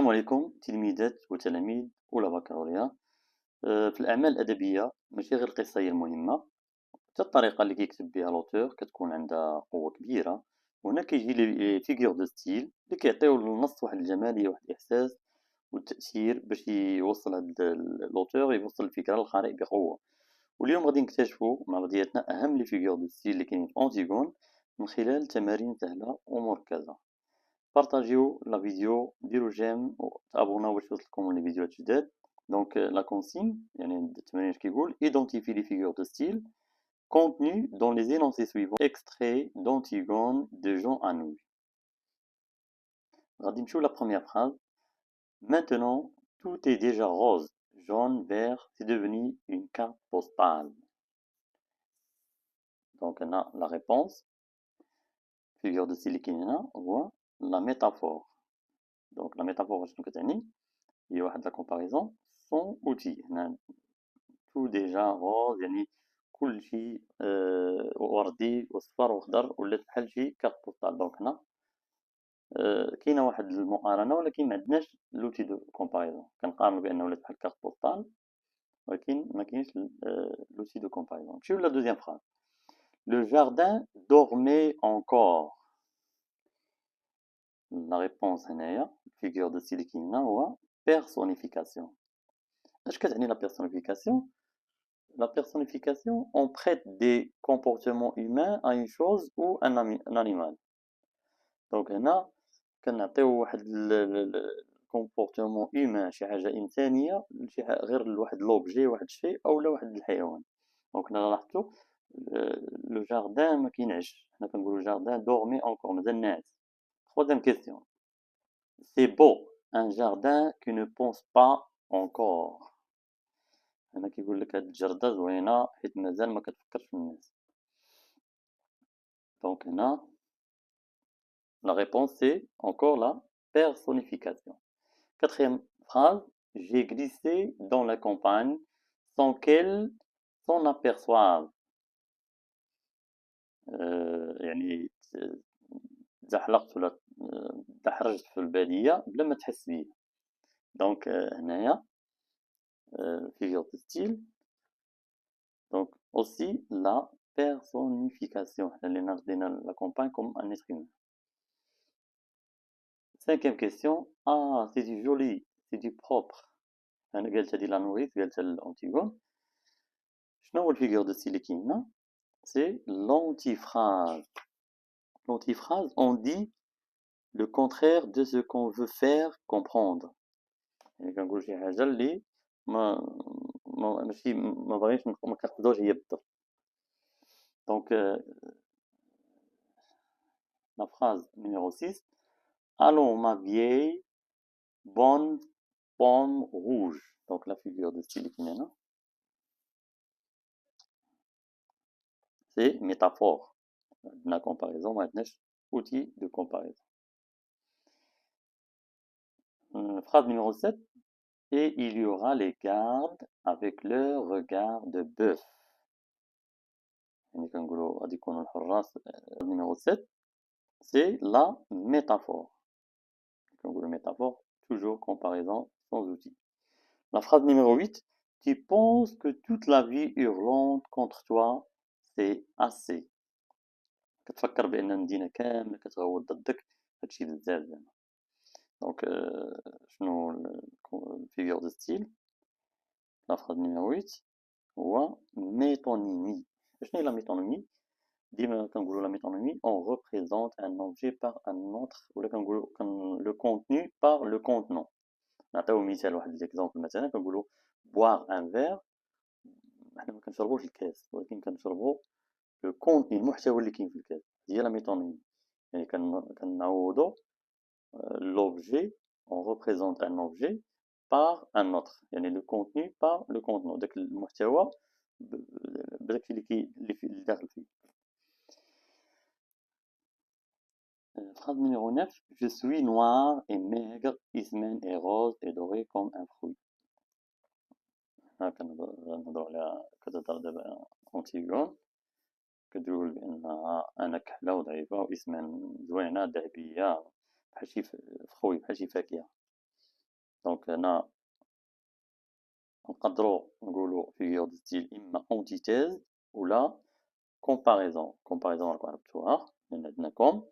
السلام عليكم تلميذات وتلاميذ أولى بكالوريا. في الأعمال الأدبية ماشي غير القصة هي المهمة، حتى الطريقة اللي كيكتب بها لوتور كتكون عندها قوة كبيرة. وهنا كيجي لي فيغور دو ستيل اللي كيعطيو للنص واحد الجمالية واحد الإحساس والتأثير باش يوصل هاد لوتور يوصل الفكرة للقارئ بقوة. واليوم غادي نكتشفو مع بعضياتنا أهم لي فيغور دو ستيل اللي كاينين في أونتيغون من خلال تمارين سهلة ومركزة. بارطاجيو لا فيديو، ديروا جيم وتابوناو باش يوصلكم لي فيديوهات جداد. دونك لا كونسيغن يعني التمرين كيقول identifie les figures de style contenues dans les énoncés suivants extrait d'Antigone de Jean Anouilh. غادي نمشيو لا بروميير phrase. Maintenant tout est déjà rose, jaune, vert, c'est devenu une carte postale. Donc on a la réponse, figure de style اللي كاين هنا هو la métaphore. Donc la métaphore شنو كتعني؟ هي واحد لا كومباريزون سون اوتي. هنا تو ديجا غوز يعني كلشي وردي وصفر وخضر ولات بحال شي كارت بوستال. دونك هنا كاينه واحد المقارنه ولكن ما عندناش لوتي دو كومباريزون كنقارنوا بان ولات بحال كارت بوستال ولكن ما كاينش لوتي دو كومباريزون. نمشيو لا دوزيام فراز. لو جاردان دورمي انكور. لا ريبونس هنايا فيغور دو ستيل كاين هو بيرسونيفيكاسيون. اش كتعني لا بيرسونيفيكاسيون؟ La personnification, on prête des comportements humains à une chose ou un animal. Donc هنا كنعطيو واحد الكومبورتمون هيومان شي حاجة إنسانية لشي غير لواحد لوبجي واحد الشيء أو لواحد الحيوان. دونك هنا لاحظتو لو جاردان ما كينعش، حنا كنقولو جاردان دورمي أونكور مازال ناعس. Troisième question. C'est beau, un jardin qui ne pense pas encore. هنا كيقول لك هاد الجردة زوينة حيت مازال ما كتفكرش في الناس. دونك هنا la réponse c'est encore la personnification. Quatrième phrase. J'ai glissé dans la campagne sans qu'elle s'en aperçoive. يعني تزحلقت ولا تدحرجت في البادية بلا ما تحس بيا. دونك هنايا figure de style. Donc aussi la personnification. حنا اللي ناخدين la campagne comme un être humain. Cinquième question. Ah, c'est du joli, c'est du propre. أنا قالت هادي لا نوريس قالتها لأنتيغون. شنو هو الفيغور دو ستيل اللي كاين هنا؟ سي l'antiphrase. L'antiphrase, on dit le contraire de ce qu'on veut faire comprendre. يعني كنقول شي حاجة اللي ماشي ما باغيينش ما كنقصدوش هي بالضبط. دونك la phrase numéro 6. Allons ma vieille bonne pomme rouge. Donc la figure de style اللي كاين هنا c'est métaphore. La comparaison, maintenant, outil de comparaison. Phrase numéro 7. Et il y aura les gardes avec leur regard de bœuf. Numéro 7, c'est la métaphore. Métaphore, toujours comparaison sans outil. La phrase numéro 8. Tu penses que toute la vie hurlante contre toi, c'est assez. كتفكر بان المدينه كامله كتغوت ضدك هادشي بزاف زعما. دونك شنو الفيغور دو ستيل؟ لا فراز نيميرو 8 هو ميتونيمي. شنو هي لا ميتونيمي؟ ديما كنقولوا لا ميتونيمي اون ريبريزونت ان اوبجي بار ان اوتر ولا كنقولوا لو كونتوني بار لو كونتنون. نعطيو مثال واحد ليكزومبل مثلا كنقولوا بوار ان فير. حنا ما كنشربوش الكاس ولكن كنشربوا لو كونتني المحتوى اللي كاين في الكاس هي لا ميتونيمي. يعني كنعوضوا l'objet, on représente un objet par un autre. يعني le contenu par le contenu. داك المحتوى بداك اللي داخل فيه. Phrase numéro 9. Je suis noir et maigre, Ismène est rose et doré comme un fruit. كنهضروا على كتهضر دابا أنتيغون كتقول بأنها أنا كحلة وضعيفة وإسمان زوينة ذهبية بحال شي فخوي بحال شي فاكهة. دونك هنا نقدروا نقولوا فيغور دو ستيل اما اونتيتيز ولا comparaison راكم عرفتوها لان عندنا كوم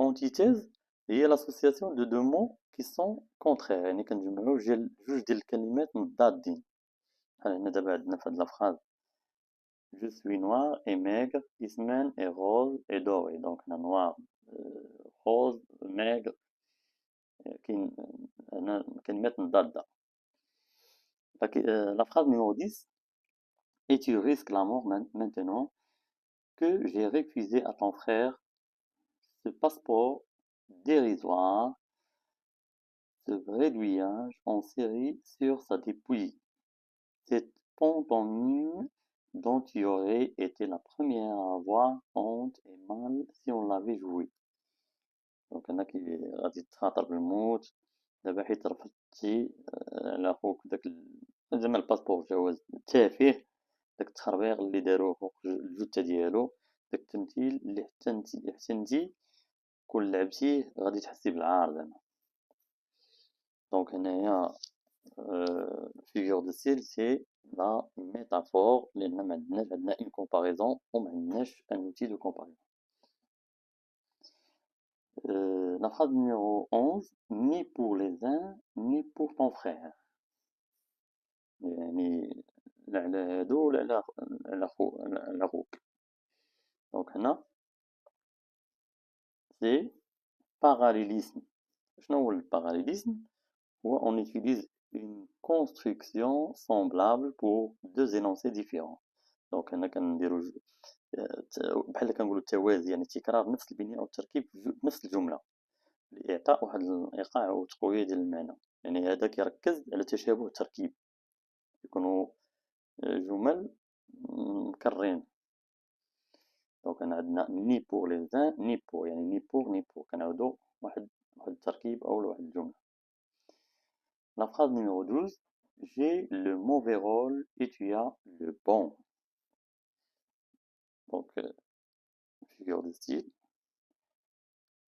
اونتيتيز هي لاسوسياسيون دو دو مو كي سون كونترير، يعني كنجمعوا جوج ديال الكلمات مضادين. بحال هنا دابا عندنا في هاد لافراز je suis noir et maigre, Ismaël est rose et doré. Donc, on a noir, rose, maigre, كاين هنا كلمات مضادة. La phrase numéro 10, et tu risques la mort maintenant que j'ai refusé à ton frère ce passeport dérisoire, ce bredouillage en série sur sa dépouille, cette pantomime dont tu aurais été la première à avoir honte et mal si on l'avait joué. دونك هنا غادي تخاطر بالموت دابا حيت رفضتي على خوك داك زعما الباسبور جواز تافه، داك التخربيق اللي داروه فوق الجثة ديالو، داك التمثيل اللي حتى نتي كون لعبتيه غادي تحسي بالعار زعما. دونك هنايا فيغور دو ستيل سي لا ميتافور لان معندناش عندنا اون كومباريزون ومعندناش ان اوتي دو كومباريزون. La phrase numéro 11, ni pour les uns, ni pour ton frère. يعني لا على هادو ولا على خوك. دونك هنا سي parallélisme. شنو هو الباراليليزم؟ هو on utilise une construction semblable pour deux énoncés différents. دونك هنا كنديرو بحال كنقولوا التوازي، يعني تكرار نفس البناء او التركيب في نفس الجمله لإعطاء واحد الإيقاع أو تقوية ديال المعنى. يعني هذا كيركز على تشابه التركيب، يكونوا جمل مكررين. دونك هنا عندنا ني بور لي زان ني بور، يعني ني بور كنعاودو واحد التركيب أو واحد الجملة. La phrase numéro 12, j'ai le mauvais rôle et tu as le bon. Donc figure de style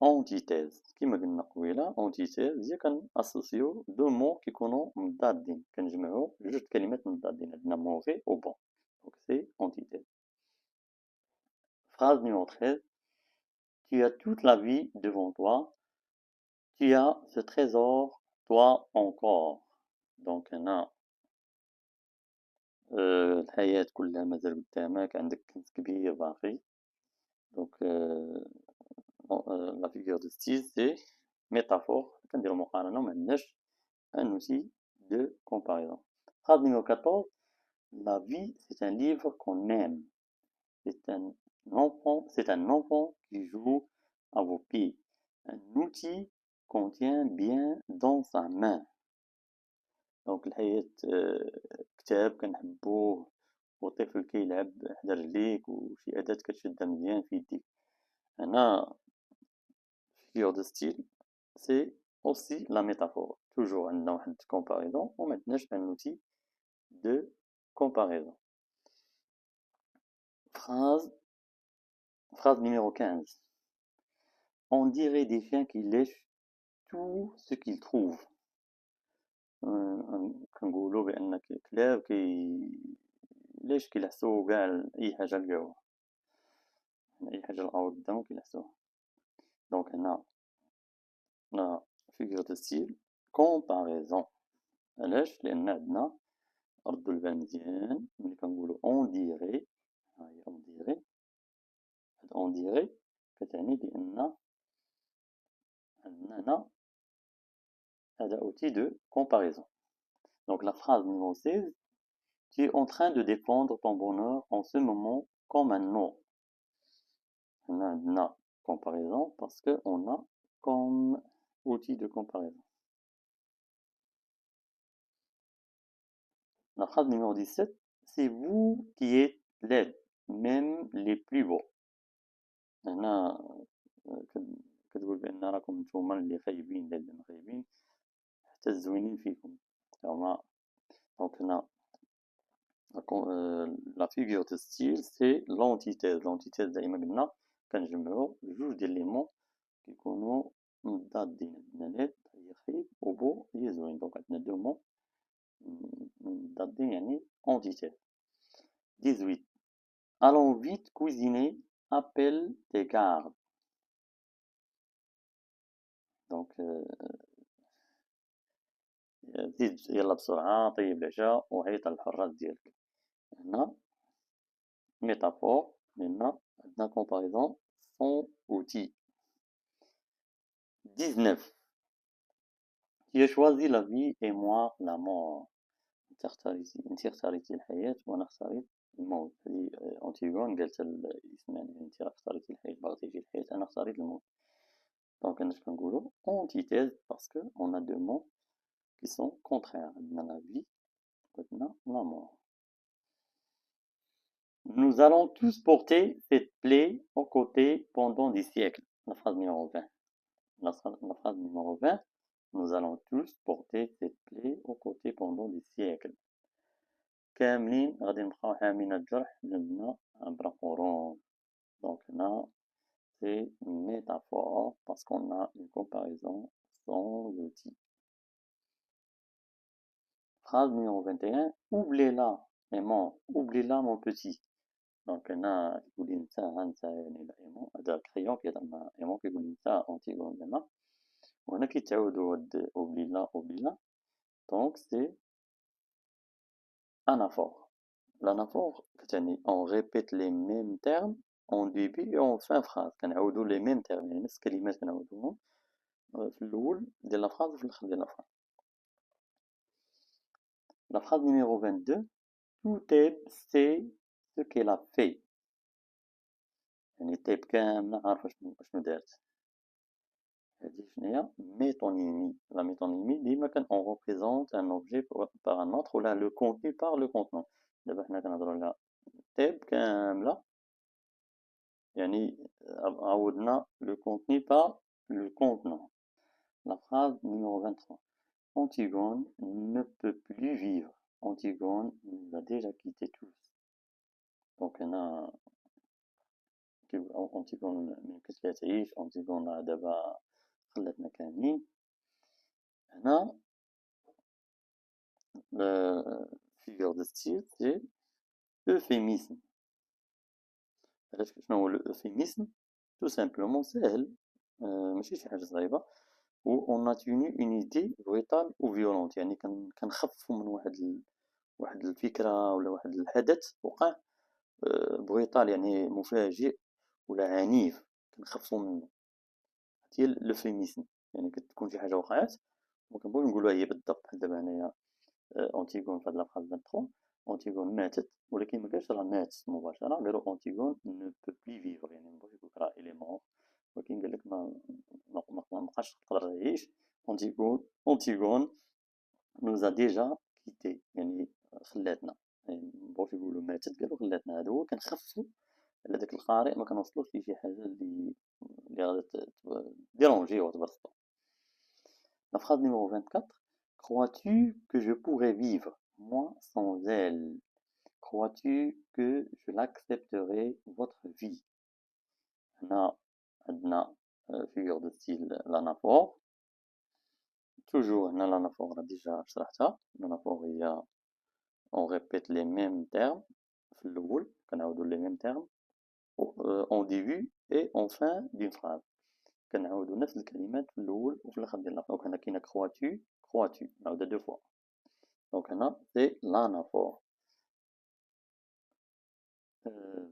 اونتيتيز كيما قلنا قبيله. اونتيتيز هي كناسوسيو دو مو كيكونوا مضادين، كنجمعوا جوج كلمات مضادين، عندنا موفي و بون، دونك سي اونتيتيز. Phrase numéro 13, tu as toute la vie devant toi, tu as ce trésor toi encore. دونك هنا الحياة كلها مازال قدامك، عندك كنز كبير باقي. دونك لا فيغور دو ستيل سي ميتافور، كنديرو مقارنة ومعندناش un outil de comparaison. Phrase numéro 14, la vie c'est un livre qu'on aime. C'est un enfant qui joue à vos pieds. Un outil qu'on tient bien dans sa main. Donc الحياة كتاب كنحبوه وطفل كيلعب حدا رجليك وشي أداة كتشدها مزيان في يديك. هنا figure de style c'est aussi la métaphore. Toujours عندنا واحد comparaison ومعندناش un outil de comparaison. Phrase numéro 15. On dirait des chiens qui lèchent tout ce qu'ils trouvent. كنقولوا بأن الكلاب ليش كيلحسوا كاع أي حاجة لقاوها، أي حاجة لقاو قدامهم كيلحسوها. دونك هنا فيغور دو ستيل كومباريزون. علاش؟ لأن عندنا ردوا البال مزيان ملي كنقولوا اون ديري، ها هي اون ديري، هاد اون ديري كتعني بأن عندنا هنا هذا outil de comparaison. Donc la phrase numéro 16, tu es en train de défendre ton bonheur en ce moment comme un non. On a une comparaison parce qu'on a comme outil de comparaison. La phrase numéro 17, c'est vous qui êtes laides, même les plus beaux. هنا كتقول بأن راكم نتوما اللي خايبين، اللي خايبين حتى الزوينين فيكم هما. دونك هنا la figure de style c'est l'antithèse. l'antithèse دائما قلنا كنجمعو جوج ديال لي مون كيكونوا مضادين، عندنا ليد هي خايب و بو هي زوين. دونك عندنا opposé يعني antithèse. 18. Allons vite cuisiner, appelle tes gardes. Donc زيد يلا بسرعة طيب العشاء وعيط على الحراس ديالك. هنا métaphore, maintenant عندنا comparaison son outil. 19. Tu as choisi la vie et moi la mort. انت اختاريتي الحياة وانا اختاريت الموت. هذه أنتيغون قالت الاسم يعني انت اختاريتي الحياة باغا تعيشي الحياة انا اختاريت الموت. دونك انا اش كنقولو antithèse parce que on a deux mots qui sont contraires. عندنا la vie وعندنا la mort. Nous allons tous porter cette plaie aux côtés pendant des siècles. La phrase numéro 20. La phrase numéro 20. Nous allons tous porter cette plaie aux côtés pendant des siècles. كاملين غادي نبقاو حامين الجرح جنبنا عبر قرون. Donc là, c'est une métaphore parce qu'on a une comparaison sans outil. Phrase numéro 21. Oublie-la, aimant. Oublie-la, mon petit. دونك هنا كيقول نتا نتا يعني الايمون هذا كريون كيهضر ايمون كيقول نتا اونتيغون زعما وهنا كيتعاودوا هاد اوبليلا اوبليلا دونك سي انافور. l'anaphore كتعني on répète les mêmes termes en début et en fin phrase كنعاودوا les mêmes termes يعني نفس الكلمات كنعاودوهم في الاول ديال لا phrase وفي الاخر ديال لا phrase. La phrase numéro 22. Tout Thèbes sait ce qu'elle a fait. يعني تيب كاملة عارفة شنو دارت. هذه شناهي métonymie. La métonymie ديما كان on représente un objet par un autre ولا le contenu par le contenant. دابا حنا كنهضروا على تيب كاملة يعني عوضنا le contenu par le contenant. La phrase numéro 23. Antigone ne peut plus vivre. Antigone nous a déjà quittés tous. Donc هنا أنتيغون ميمكنش ليها تعيش. أنتيغون دابا خلاتنا كاملين. هنا figure de style c'est euphémisme. علاش شنو هو euphémisme tout simplement ساهل ماشي شي حاجة صعيبة و on a tenu une idée brutale ou violente يعني كنخففوا من واحد الفكرة ولا واحد الحدث وقع بروتال يعني مفاجئ ولا عنيف كنخففوا منه. هي لوفيميسم يعني كتكون شي حاجه وقعت وكنبغيو نقولوها هي بالضبط. بحال دابا هنايا اونتيغون في هاد لافراز 23 اونتيغون ماتت ولكن ما قالش راه ماتت مباشره قالوا اونتيغون نو بو بلي فيفر يعني ما بغاش يقول راه الي مور ولكن قال لك ما بقاش تقدر تعيش. اونتيغون نوزا ديجا كيتي يعني خلاتنا يعني ما بغاوش يقولوا ماتت قالوا خلاتنا. هذا هو كنخففوا على داك القارئ ما كنوصلوش لشي حاجه اللي غادي ديرونجي وتبسطو. La phrase numéro 24. Crois-tu que je pourrais vivre, moi, sans elle? Crois-tu que je l'accepterai, votre vie? هنا عندنا figure de style l'anaphore. Toujours هنا l'anaphore déjà شرحتها. L'anaphore هي on répète les mêmes termes في الأول كنعاودو les mêmes termes en début et en fin d'une phrase. كنعاودو نفس الكلمات في الأول وفي الآخر ديال الأخر. دونك هنا كاينة crois-tu نعاودها دو فوا. دونك هنا سي l'anaphore.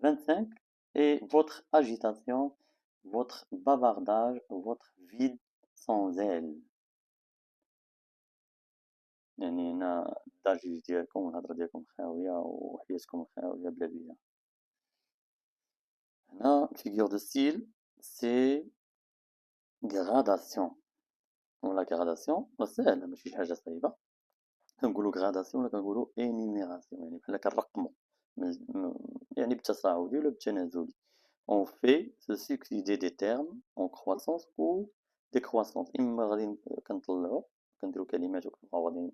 25. Et votre agitation, votre bavardage, votre vide sans elle. يعني هنا الضجيج ديالكم والهضرة ديالكم خاوية وحياتكم خاوية بلا بيا. هنا figure de style c'est gradation. ولا gradation ساهلة ماشي شي حاجة صعيبة. كنقولو gradation ولا كنقولو énumération يعني بحال كنرقمو يعني بالتصاعدي ولا بالتنازلي. On fait ce succédé des termes en croissance ou décroissance. إما غادي كنطلعو كنديرو كلمات وكنبقاو غاديين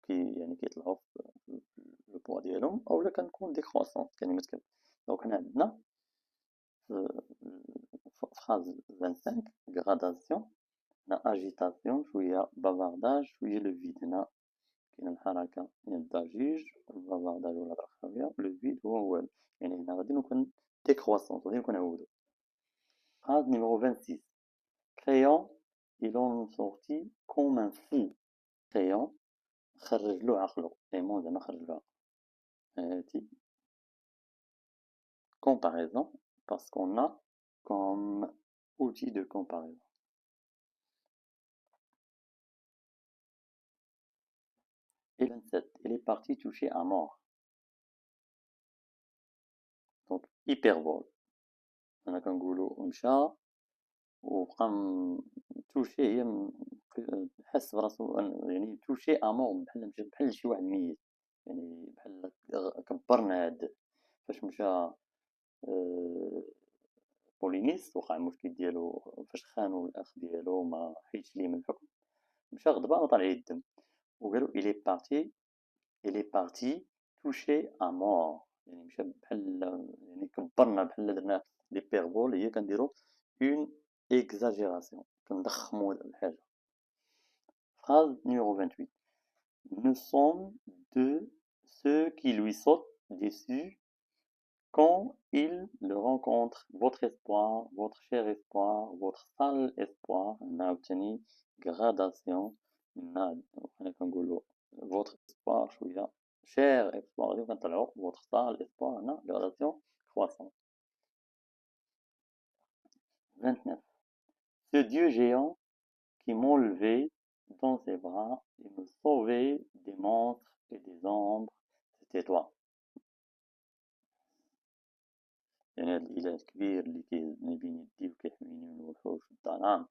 يعني كيطلعو في لو بوا ديالهم أولا كنكون décroissance كلمات دونك هنا عندنا phrase 25 gradation هنا agitation شوية bavardage شوية le vide. هنا كاين الحركة كاين الضجيج البافارداج ولا الهضرة الخفية لو فيد هو والو يعني هنا غادي نكون ديكرواسونس غادي نعاودو phrase numéro 26 crayon il en sortit comme un fou crayon خرج له عقلو ايمون زعما خرج له عقلو هادي comparaison parce qu'on a comme outil de comparaison. Et 27, il est parti toucher à mort. Donc hyperbole. أنا كنقولو مشى وبقى توشي هي حس براسو يعني توشي à mort بحال مشى بحال شي واحد ميت يعني بحال كبرنا هاد فاش مشى بولينيس وقع المشكل ديالو فاش خانو الأخ ديالو ما حيدش ليه من الحكم مشى غضبان وطلع ليه الدم وقالو il est parti touché à mort يعني مشى بحال يعني كبرنا بحال درنا ليبيربول هي كنديرو اون exagération كنضخمو الحاجة phrase numéro 28 nous sommes de ceux qui lui sautent dessus quand il le rencontre votre espoir votre cher espoir votre sale espoir عاوتاني gradation حنا كنقولو votre espoir شوية cher espoir غادي كنطلعو votre sale espoir هنا gradation croissant 29 ce dieu géant qui m'enlevait dans ses bras et me sauvait des monstres et des ombres c'était toi يعني هاد الإله الكبير اللي كيهزني بين يدي وكيحميني من الوحوش والظلام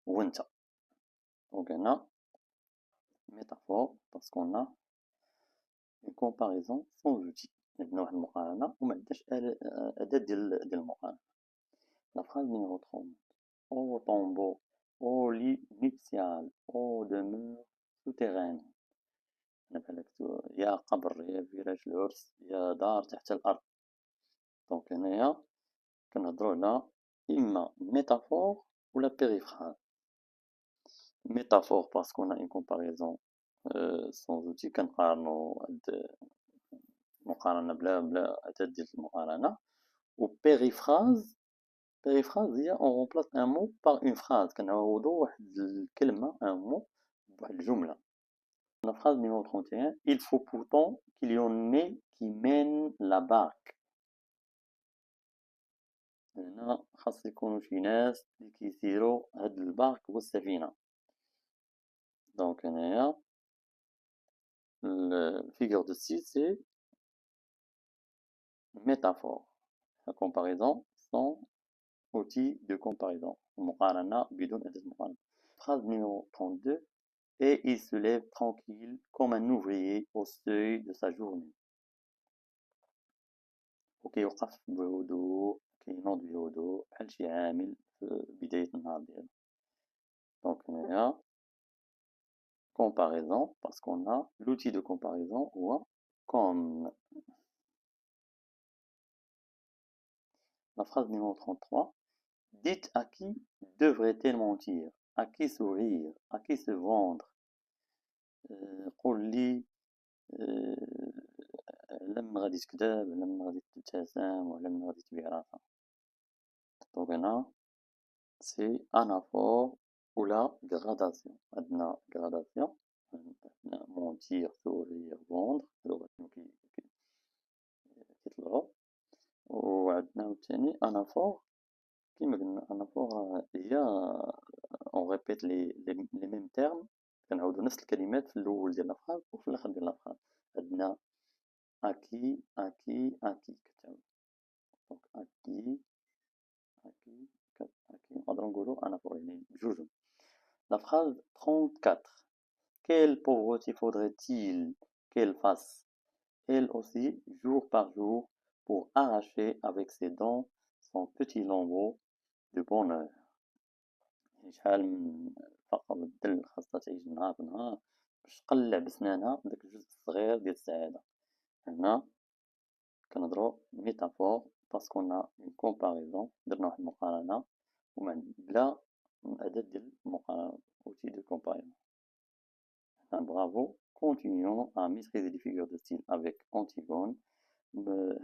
هو انت دونك هنا métaphore parce qu'on a une comparaison sans outil عندنا واحد المقارنة ومعندناش أداة ديال المقارنة la phrase numéro 30 au tombeau au lit nuptial au demeure souterraine يا قبر يا فراش العرس يا دار تحت الأرض دونك هنايا كنهضرو على إما métaphore ولا périphrase métaphore parce qu'on a une comparaison sans outil كنقارنو هاد المقارنة بلا أداة ديال المقارنة و périphrase هي on remplace un mot par une phrase كنعوضو واحد الكلمة un mot بواحد الجملة la phrase numéro 31 il faut pourtant qu'il y en ait qui mènent la barque هنا خاص يكونوا شي ناس اللي كيسيروا هاد البارك هو السفينة دونك هنايا الفيغور دو ستيل سي métaphore la comparaison sans outil de comparaison المقارنة بدون أداة مقارنة phrase numéro 32 et il se lève tranquille comme un ouvrier au seuil de sa journée وكيوقف بهدوء كينوض بهدوء بحال شي عامل في بداية النهار ديالو دونك هنايا comparaison parce qu'on a l'outil de comparaison هو comme la phrase numéro 33 dites à qui devrait-elle mentir à qui sourire à qui se vendre قول لي لما غادي تكذب لما غادي تبتسم ولا لما غادي تبيع راسها دونك هنا سي انافور ولا gradation عندنا gradation عندنا mentir sourire vendre هادو كيطلعو وعندنا عاوتاني انافور كيما قلنا انافور هي اون ريبيت لي ميم تيرم كنعاودو نفس الكلمات في الاول ديال لافراز وفي الاخر ديال لافراز عندنا اكي كتعاود دونك اكي نقدرو نقولو انافور يعني بجوج la phrase 34 quelle pauvreté faudrait-il qu'elle fasse elle aussi jour par jour pour arracher avec ses dents son petit lambeau de bonheur يعني شحال من الفقر والذل خاصها تعيش نهار بنهار باش تقلع بسنانها داك الجزء الصغير ديال السعادة هنا كنهضرو ميتافور باسكو ا اون كومباريزون درنا واحد المقارنة بلا أداة ديال المقارنة outil de comparaison برافو continuons à maîtriser les figures de style avec Antigone.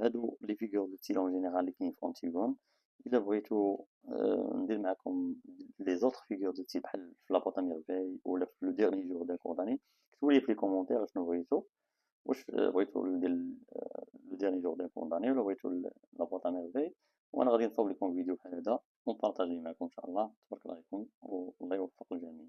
هادو لي فيغور دو ستيل اون جينيرال اللي كاين في انتيغون. الا بغيتو ندير معكم لي زوطخ فيغور دو ستيل بحال في لاباطا ميرفاي ولا في لو ديرني جور دان كورداني، كتبوا لي في لي كومونتير شنو بغيتو، واش بغيتو ندير لو ديرني جور دان كورداني ولا بغيتو لاباطا ميرفاي، وانا غادي نصاوب لكم فيديو بحال هذا ونبارطاجيه معكم ان شاء الله. تبارك الله عليكم والله يوفق الجميع.